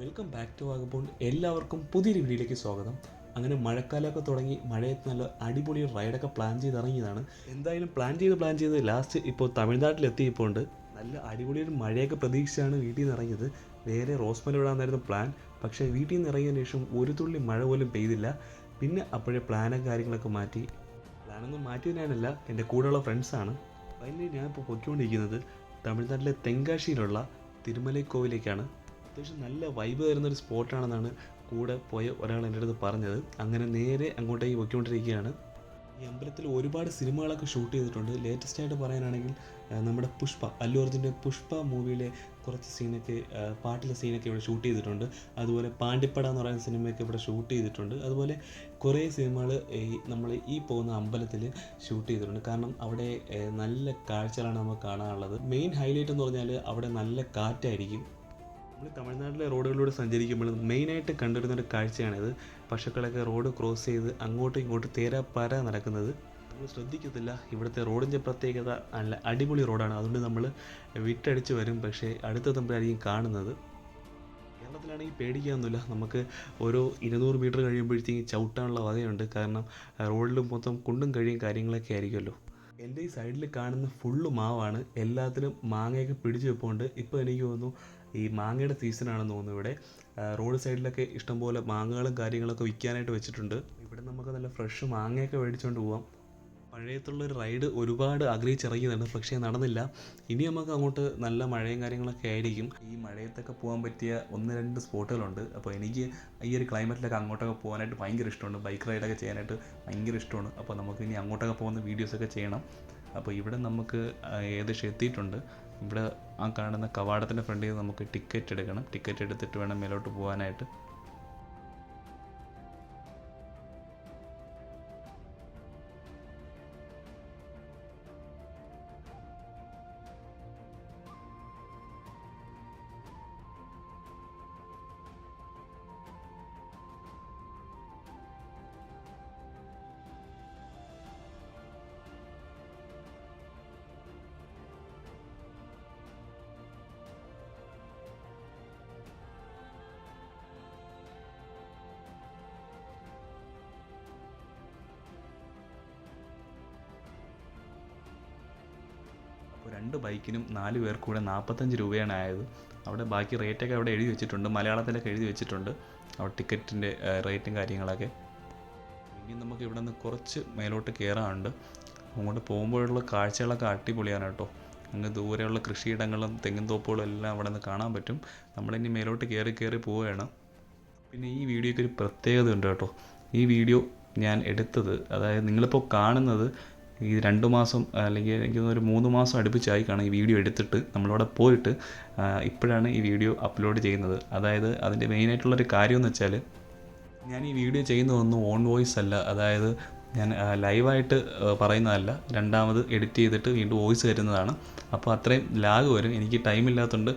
Welcome back to vagabond. എല്ലാവർക്കും പുതിയൊരു വീഡിയോയിലേക്ക് സ്വാഗതം. അങ്ങനെ മഴക്കാലമൊക്കെ തുടങ്ങി, മഴയത്ത് നല്ല അടിപൊളി റൈഡൊക്കെ പ്ലാൻ ചെയ്ത് ഇറങ്ങിയതാണ്. എന്തായാലും പ്ലാൻ ചെയ്ത് ലാസ്റ്റ് ഇപ്പോൾ തമിഴ്നാട്ടിലെത്തിയപ്പോൾ നല്ല അടിപൊളി ഒരു മഴയൊക്കെ പ്രതീക്ഷിച്ചാണ് വീട്ടിൽ നിന്ന് ഇറങ്ങിയത്. നേരെ റോസ്മല വിടാനായിരുന്നു പ്ലാൻ. പക്ഷേ വീട്ടിൽ നിന്ന് ഇറങ്ങിയതിന് ശേഷം ഒരു തുള്ളി മഴ പോലും പെയ്തില്ല. പിന്നെ അപ്പോഴേ പ്ലാനും കാര്യങ്ങളൊക്കെ മാറ്റി. പ്ലാനൊന്നും മാറ്റിയതിനാണല്ല, എൻ്റെ കൂടെയുള്ള ഫ്രണ്ട്സാണ്. ഫൈനലി ഞാനിപ്പോൾ പൊയ്ക്കൊണ്ടിരിക്കുന്നത് തമിഴ്നാട്ടിലെ തെങ്കാശിയിലുള്ള തിരുമലൈക്കോവിലേക്കാണ്. അത്യാവശ്യം നല്ല വൈബ് തരുന്നൊരു സ്പോട്ടാണെന്നാണ് കൂടെ പോയ ഒരാൾ എൻ്റെ അടുത്ത് പറഞ്ഞത്. അങ്ങനെ നേരെ അങ്ങോട്ടേക്ക് പോയിക്കൊണ്ടിരിക്കുകയാണ്. ഈ അമ്പലത്തിൽ ഒരുപാട് സിനിമകളൊക്കെ ഷൂട്ട് ചെയ്തിട്ടുണ്ട്. ലേറ്റസ്റ്റ് ആയിട്ട് പറയാനാണെങ്കിൽ നമ്മുടെ അല്ലു അർജുൻ്റെ പുഷ്പ മൂവിയിലെ കുറച്ച് സീനൊക്കെ, പാട്ടിലെ സീനൊക്കെ ഇവിടെ ഷൂട്ട് ചെയ്തിട്ടുണ്ട്. അതുപോലെ പാണ്ടിപ്പട എന്ന് പറയുന്ന സിനിമയൊക്കെ ഇവിടെ ഷൂട്ട് ചെയ്തിട്ടുണ്ട്. അതുപോലെ കുറേ സിനിമകൾ നമ്മൾ ഈ പോകുന്ന അമ്പലത്തിൽ ഷൂട്ട് ചെയ്തിട്ടുണ്ട്. കാരണം അവിടെ നല്ല കാഴ്ചകളാണ് നമുക്ക് കാണാനുള്ളത്. മെയിൻ ഹൈലൈറ്റ് എന്ന് പറഞ്ഞാൽ അവിടെ നല്ല കാറ്റായിരിക്കും. നമ്മൾ തമിഴ്നാട്ടിലെ റോഡുകളിലൂടെ സഞ്ചരിക്കുമ്പോൾ മെയിനായിട്ട് കണ്ടുവരുന്നൊരു കാഴ്ചയാണിത്. പശുക്കളൊക്കെ റോഡ് ക്രോസ് ചെയ്ത് അങ്ങോട്ടും ഇങ്ങോട്ടും തേരാപ്പാര നടക്കുന്നത് നമ്മൾ ശ്രദ്ധിക്കത്തില്ല. ഇവിടുത്തെ റോഡിൻ്റെ പ്രത്യേകത നല്ല അടിപൊളി റോഡാണ്. അതുകൊണ്ട് നമ്മൾ വിട്ടടിച്ച് വരും, പക്ഷേ അടുത്തെത്തുമ്പോഴായിരിക്കും കാണുന്നത്. കേരളത്തിലാണെങ്കിൽ പേടിക്കാനൊന്നുമില്ല. നമുക്ക് ഓരോ 200 മീറ്റർ കഴിയുമ്പോഴത്തേക്കും ചവിട്ടാനുള്ള വകയുണ്ട്. കാരണം റോഡിൽ മൊത്തം കുണ്ടും കഴിയും കാര്യങ്ങളൊക്കെ ആയിരിക്കുമല്ലോ. എൻ്റെ ഈ സൈഡിൽ കാണുന്ന ഫുള്ള് മാവാണ്. എല്ലാത്തിലും മാങ്ങയൊക്കെ പിടിച്ച് വെപ്പുണ്ട്. ഇപ്പോൾ എനിക്ക് തോന്നുന്നു ഈ മാങ്ങയുടെ സീസണാണെന്ന് തോന്നുന്നു. ഇവിടെ റോഡ് സൈഡിലൊക്കെ ഇഷ്ടംപോലെ മാങ്ങകളും കാര്യങ്ങളൊക്കെ വിൽക്കാനായിട്ട് വെച്ചിട്ടുണ്ട്. ഇവിടെ നമുക്ക് നല്ല ഫ്രഷ് മാങ്ങയൊക്കെ മേടിച്ചുകൊണ്ട് പോവാം. മഴയത്തുള്ളൊരു റൈഡ് ഒരുപാട് ആഗ്രഹിച്ചിറങ്ങിയതാണ്, പക്ഷേ നടന്നില്ല. ഇനി നമുക്ക് അങ്ങോട്ട് നല്ല മഴയും കാര്യങ്ങളൊക്കെ ആയിരിക്കും. ഈ മഴയത്തൊക്കെ പോകാൻ പറ്റിയ 1-2 സ്പോട്ടുകളുണ്ട്. അപ്പോൾ എനിക്ക് ഈ ഒരു ക്ലൈമറ്റിലൊക്കെ അങ്ങോട്ടൊക്കെ പോകാനായിട്ട് ഭയങ്കര ഇഷ്ടമുണ്ട്. ബൈക്ക് റൈഡൊക്കെ ചെയ്യാനായിട്ട് ഭയങ്കര ഇഷ്ടമാണ്. അപ്പോൾ നമുക്ക് ഇനി അങ്ങോട്ടൊക്കെ പോകുന്ന വീഡിയോസൊക്കെ ചെയ്യണം. അപ്പോൾ ഇവിടെ നമുക്ക് ഏകദേശം എത്തിയിട്ടുണ്ട്. ഇവിടെ ആ കാണുന്ന കവാടത്തിൻ്റെ ഫ്രണ്ടിൽ നിന്ന് നമുക്ക് ടിക്കറ്റ് എടുക്കണം. ടിക്കറ്റ് എടുത്തിട്ട് വേണം മേലോട്ട് പോകാനായിട്ട്. അപ്പോൾ 2 ബൈക്കിനും 4 പേർക്ക് കൂടെ 45 രൂപയാണ് ആയത്. അവിടെ ബാക്കി റേറ്റൊക്കെ അവിടെ എഴുതി വെച്ചിട്ടുണ്ട്, മലയാളത്തിലൊക്കെ എഴുതി വെച്ചിട്ടുണ്ട് അവിടെ ടിക്കറ്റിൻ്റെ റേറ്റും കാര്യങ്ങളൊക്കെ. ഇനി നമുക്ക് ഇവിടെ നിന്ന് കുറച്ച് മേലോട്ട് കയറാനുണ്ട്. അങ്ങോട്ട് പോകുമ്പോഴുള്ള കാഴ്ചകളൊക്കെ അടിപൊളിയാണ് കേട്ടോ. അങ്ങ് ദൂരെയുള്ള കൃഷിയിടങ്ങളും തെങ്ങിൻ തോപ്പുകളും എല്ലാം അവിടെ നിന്ന് കാണാൻ പറ്റും. നമ്മളിനി മേലോട്ട് കയറി പോവുകയാണ്. പിന്നെ ഈ വീഡിയോയ്ക്ക് ഒരു പ്രത്യേകത ഉണ്ട് കേട്ടോ. ഈ വീഡിയോ ഞാൻ എടുത്തത്, അതായത് നിങ്ങളിപ്പോൾ കാണുന്നത് ഈ 2 മാസം അല്ലെങ്കിൽ എനിക്ക് ഒരു 3 മാസം അടുപ്പിച്ചായി കാണാം ഈ വീഡിയോ എടുത്തിട്ട്. നമ്മളവിടെ പോയിട്ട് ഇപ്പോഴാണ് ഈ വീഡിയോ അപ്ലോഡ് ചെയ്യുന്നത്. അതായത് അതിൻ്റെ മെയിനായിട്ടുള്ളൊരു കാര്യമെന്ന് വെച്ചാൽ, ഞാൻ ഈ വീഡിയോ ചെയ്യുന്നതൊന്നും ഓൺ വോയിസ് അല്ല. അതായത് ഞാൻ ലൈവായിട്ട് പറയുന്നതല്ല, രണ്ടാമത് എഡിറ്റ് ചെയ്തിട്ട് വീണ്ടും വോയിസ് തരുന്നതാണ്. അപ്പോൾ അത്രയും ലാഗ് വരും. എനിക്ക് ടൈമില്ലാത്തതുകൊണ്ട്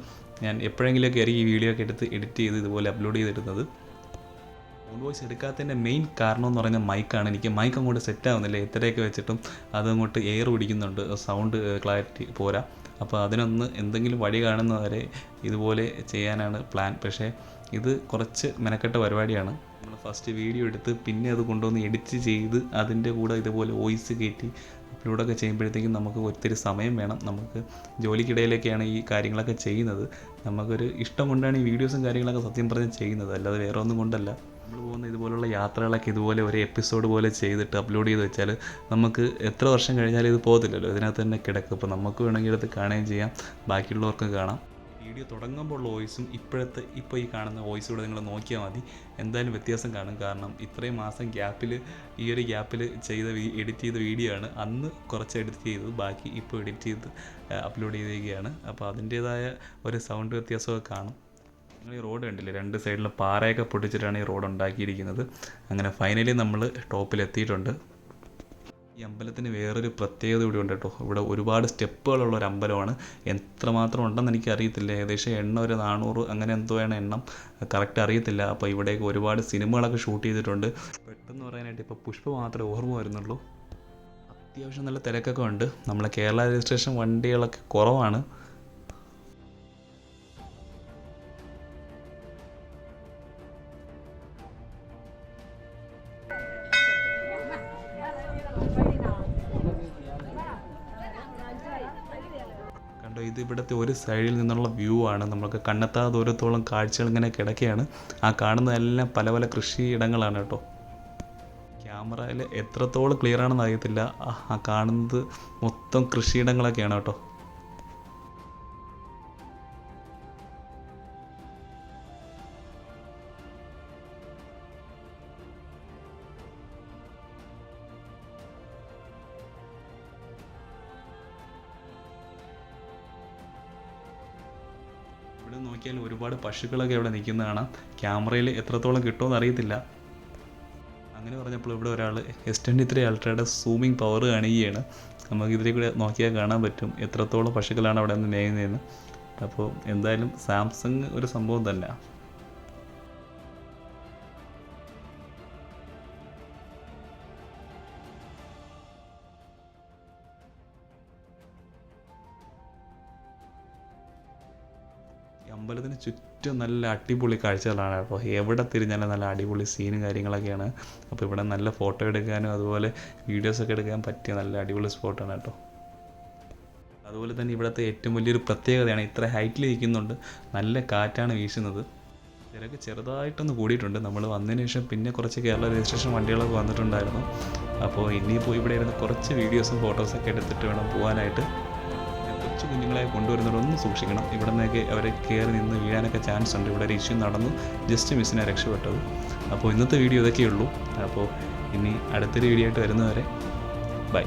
ഞാൻ എപ്പോഴെങ്കിലുമൊക്കെ ആയിരിക്കും ഈ വീഡിയോ ഒക്കെ എടുത്ത് എഡിറ്റ് ചെയ്ത് ഇതുപോലെ അപ്ലോഡ് ചെയ്തിടുന്നത്. ഓൺ വോയിസ് എടുക്കാത്തതിൻ്റെ മെയിൻ കാരണം എന്ന് പറയുന്നത് മൈക്കാണ്. എനിക്ക് മൈക്ക് അങ്ങോട്ട് സെറ്റ് ആവുന്നില്ല. എത്രയൊക്കെ വെച്ചിട്ടും അതങ്ങോട്ട് എയർ പിടിക്കുന്നുണ്ട്, സൗണ്ട് ക്ലാരിറ്റി പോരാ. അപ്പോൾ അതിനൊന്ന് എന്തെങ്കിലും വഴി കാണുന്നവരെ ഇതുപോലെ ചെയ്യാനാണ് പ്ലാൻ. പക്ഷേ ഇത് കുറച്ച് മെനക്കെട്ട പരിപാടിയാണ്. നമ്മൾ ഫസ്റ്റ് വീഡിയോ എടുത്ത് പിന്നെ അത് കൊണ്ടുവന്ന് എഡിറ്റ് ചെയ്ത് അതിൻ്റെ കൂടെ ഇതുപോലെ വോയിസ് കയറ്റി അപ്ലോഡൊക്കെ ചെയ്യുമ്പോഴത്തേക്കും നമുക്ക് ഒത്തിരി സമയം വേണം. നമുക്ക് ജോലിക്കിടയിലൊക്കെയാണ് ഈ കാര്യങ്ങളൊക്കെ ചെയ്യുന്നത്. നമുക്കൊരു ഇഷ്ടം കൊണ്ടാണ് ഈ വീഡിയോസും കാര്യങ്ങളൊക്കെ സത്യം പറഞ്ഞ് ചെയ്യുന്നത്, അല്ലാതെ വേറെ ഒന്നും കൊണ്ടല്ല. നമ്മൾ പോകുന്ന ഇതുപോലുള്ള യാത്രകളൊക്കെ ഇതുപോലെ ഒരു എപ്പിസോഡ് പോലെ ചെയ്തിട്ട് അപ്ലോഡ് ചെയ്ത് വെച്ചാൽ നമുക്ക് എത്ര വർഷം കഴിഞ്ഞാലും ഇത് പോകത്തില്ലല്ലോ, ഇതിനകത്ത് തന്നെ കിടക്കും. അപ്പോൾ നമുക്ക് വേണമെങ്കിൽ എടുത്ത് കാണുകയും ചെയ്യാം, ബാക്കിയുള്ളവർക്ക് കാണാം. വീഡിയോ തുടങ്ങുമ്പോൾ ഉള്ള വോയിസും ഇപ്പോൾ ഈ കാണുന്ന വോയിസ് കൂടെ നിങ്ങൾ നോക്കിയാൽ മതി. എന്തായാലും വ്യത്യാസം കാണും. കാരണം ഇത്രയും മാസം ഈ ഒരു ഗ്യാപ്പിൽ എഡിറ്റ് ചെയ്ത വീഡിയോ ആണ്. അന്ന് കുറച്ച് എഡിറ്റ് ചെയ്തത്, ബാക്കി ഇപ്പോൾ എഡിറ്റ് ചെയ്ത് അപ്ലോഡ് ചെയ്തിരിക്കുകയാണ്. അപ്പോൾ അതിൻ്റേതായ ഒരു സൗണ്ട് വ്യത്യാസമൊക്കെ കാണും. നിങ്ങൾ ഈ റോഡ് കണ്ടില്ലേ, 2 സൈഡിൽ പാറയൊക്കെ പൊട്ടിച്ചിട്ടാണ് ഈ റോഡ് ഉണ്ടാക്കിയിരിക്കുന്നത്. അങ്ങനെ ഫൈനലി നമ്മൾ ടോപ്പിലെത്തിയിട്ടുണ്ട്. ഈ അമ്പലത്തിന് വേറൊരു പ്രത്യേകത കൂടി ഉണ്ട് കേട്ടോ. ഇവിടെ ഒരുപാട് സ്റ്റെപ്പുകളുള്ള ഒരു അമ്പലമാണ്. എത്രമാത്രം ഉണ്ടെന്ന് എനിക്കറിയത്തില്ല. ഏകദേശം ഒരു 400 അങ്ങനെ എന്തോയാണ് എണ്ണം, കറക്റ്റ് അറിയത്തില്ല. അപ്പോൾ ഇവിടേക്ക് ഒരുപാട് സിനിമകളൊക്കെ ഷൂട്ട് ചെയ്തിട്ടുണ്ട്. പെട്ടെന്ന് പറയാനായിട്ട് ഇപ്പോൾ പുഷ്പ മാത്രമേ ഓർമ്മ വരുന്നുള്ളൂ. അത്യാവശ്യം നല്ല തിരക്കൊക്കെ ഉണ്ട്. നമ്മളെ കേരള രജിസ്ട്രേഷൻ വണ്ടികളൊക്കെ കുറവാണ്. ഇവിടുത്തെ ഒരു സൈഡിൽ നിന്നുള്ള വ്യൂ ആണ്. നമുക്ക് കണ്ണെത്താ ദൂരത്തോളം കാഴ്ചകൾ ഇങ്ങനെ കിടക്കുകയാണ്. ആ കാണുന്നതെല്ലാം പല പല കൃഷിയിടങ്ങളാണ് കേട്ടോ. ക്യാമറയിൽ എത്രത്തോളം ക്ലിയർ ആണെന്ന് അറിയത്തില്ല. ആ കാണുന്നത് മൊത്തം കൃഷിയിടങ്ങളൊക്കെയാണ് കേട്ടോ. ഇവിടെ നോക്കിയാൽ ഒരുപാട് പശുക്കളൊക്കെ ഇവിടെ നിൽക്കുന്നത് കാണാം. ക്യാമറയിൽ എത്രത്തോളം കിട്ടുമെന്ന് അറിയത്തില്ല. അങ്ങനെ പറഞ്ഞപ്പോൾ ഇവിടെ ഒരാൾ S23 അൾട്രയുടെ സൂമിങ് പവർ കാണിക്കുകയാണ്. നമുക്ക് ഇതിൽ കൂടെ നോക്കിയാൽ കാണാൻ പറ്റും എത്രത്തോളം പശുക്കളാണ് അവിടെ നിന്ന് മേയുന്നതെന്ന്. അപ്പോൾ എന്തായാലും സാംസങ് ഒരു സംഭവം തന്നെ. അമ്പലത്തിന് ചുറ്റും നല്ല അടിപൊളി കാഴ്ചകളാണ് കേട്ടോ. എവിടെ തിരിഞ്ഞാലും നല്ല അടിപൊളി സീനും കാര്യങ്ങളൊക്കെയാണ്. അപ്പോൾ ഇവിടെ നല്ല ഫോട്ടോ എടുക്കാനും അതുപോലെ വീഡിയോസൊക്കെ എടുക്കാൻ പറ്റിയ നല്ല അടിപൊളി സ്പോട്ടാണ് കേട്ടോ. അതുപോലെ തന്നെ ഇവിടുത്തെ ഏറ്റവും വലിയൊരു പ്രത്യേകതയാണ് ഇത്ര ഹൈറ്റിൽ ഇരിക്കുന്നുണ്ട് നല്ല കാറ്റാണ് വീശുന്നത്. തിരക്ക് ചെറുതായിട്ടൊന്ന് കൂടിയിട്ടുണ്ട്. നമ്മൾ വന്നതിന് ശേഷം പിന്നെ കുറച്ച് കേരള രജിസ്ട്രേഷൻ വണ്ടികളൊക്കെ വന്നിട്ടുണ്ടായിരുന്നു. അപ്പോൾ ഇനിയിപ്പോൾ ഇവിടെ ഇരുന്ന് കുറച്ച് വീഡിയോസും ഫോട്ടോസൊക്കെ എടുത്തിട്ട് വേണം പോകാനായിട്ട്. കൊച്ചു കുഞ്ഞുങ്ങളെ കൊണ്ടുവരുന്നവരൊന്ന് സൂക്ഷിക്കണം. ഇവിടെ നിന്നൊക്കെ അവരെ കയറി നിന്ന് വീഴാനൊക്കെ ചാൻസ് ഉണ്ട്. ഇവിടെ ഒരു ഇഷ്യൂ നടന്നു, ജസ്റ്റ് മിസ്സിനെ രക്ഷപ്പെട്ടത്. അപ്പോൾ ഇന്നത്തെ വീഡിയോ ഇതൊക്കെയുള്ളൂ. അപ്പോൾ ഇനി അടുത്തൊരു വീഡിയോ ആയിട്ട് വരുന്നവരെ ബൈ.